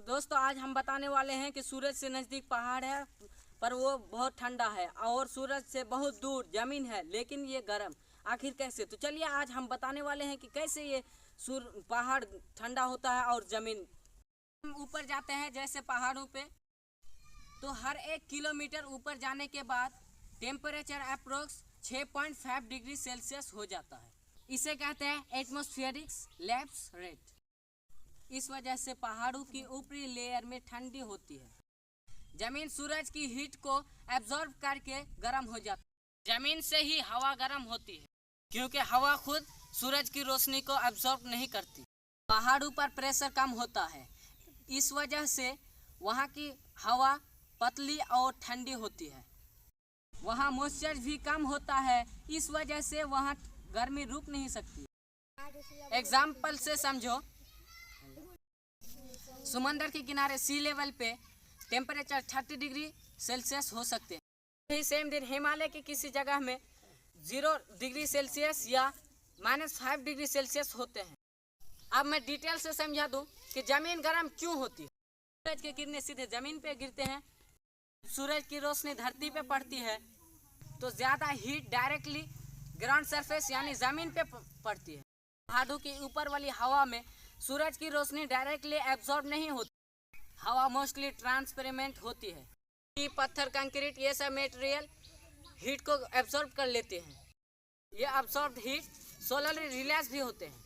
दोस्तों आज हम बताने वाले हैं कि सूरज से नज़दीक पहाड़ है पर वो बहुत ठंडा है और सूरज से बहुत दूर ज़मीन है लेकिन ये गर्म। आखिर कैसे? तो चलिए आज हम बताने वाले हैं कि कैसे ये पहाड़ ठंडा होता है और ज़मीन। हम ऊपर जाते हैं जैसे पहाड़ों पे, तो हर 1 किलोमीटर ऊपर जाने के बाद टेम्परेचर अप्रोक्स 6.5 डिग्री सेल्सियस हो जाता है। इसे कहते हैं एटमॉस्फेरिक लैप्स रेट। इस वजह से पहाड़ों की ऊपरी लेयर में ठंडी होती है। जमीन सूरज की हीट को एब्जॉर्ब करके गर्म हो जाती है। जमीन से ही हवा गर्म होती है क्योंकि हवा खुद सूरज की रोशनी को एब्जॉर्ब नहीं करती। पहाड़ों पर प्रेशर कम होता है, इस वजह से वहाँ की हवा पतली और ठंडी होती है। वहाँ मॉइस्चर भी कम होता है, इस वजह से वहाँ गर्मी रुक नहीं सकती। एग्जाम्पल से समझो, समंदर के किनारे सी लेवल पे टेम्परेचर 30 डिग्री सेल्सियस हो सकते हैं। सेम दिन हिमालय की किसी जगह में 0 डिग्री सेल्सियस या -5 डिग्री सेल्सियस होते हैं। अब मैं डिटेल से समझा दूं कि ज़मीन गर्म क्यों होती है। सूरज के किरणें सीधे ज़मीन पे गिरते हैं। सूरज की रोशनी धरती पे पड़ती है तो ज़्यादा हीट डायरेक्टली ग्राउंड सरफेस यानी ज़मीन पे पड़ती है। पहाड़ों की ऊपर वाली हवा में सूरज की रोशनी डायरेक्टली एब्जॉर्ब नहीं होती। हवा मोस्टली ट्रांसपेरेंट होती है। पत्थर, कंक्रीट ये सब मटेरियल हीट को एब्जॉर्ब कर लेते हैं। ये एब्जॉर्ब हीट सोलरली रिलीज भी होते हैं,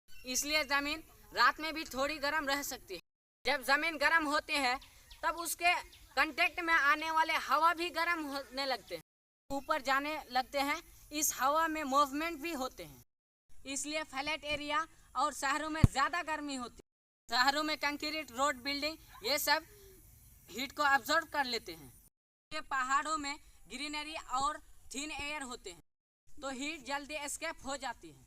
इसलिए ज़मीन रात में भी थोड़ी गर्म रह सकती है। जब ज़मीन गर्म होती है तब उसके कांटेक्ट में आने वाले हवा भी गर्म होने लगते हैं, ऊपर जाने लगते हैं। इस हवा में मूवमेंट भी होते हैं, इसलिए फ्लैट एरिया और शहरों में ज़्यादा गर्मी होती है। शहरों में कंक्रीट, रोड, बिल्डिंग ये सब हीट को एब्जॉर्ब कर लेते हैं। ये पहाड़ों में ग्रीनरी और थिन एयर होते हैं तो हीट जल्दी एस्केप हो जाती है।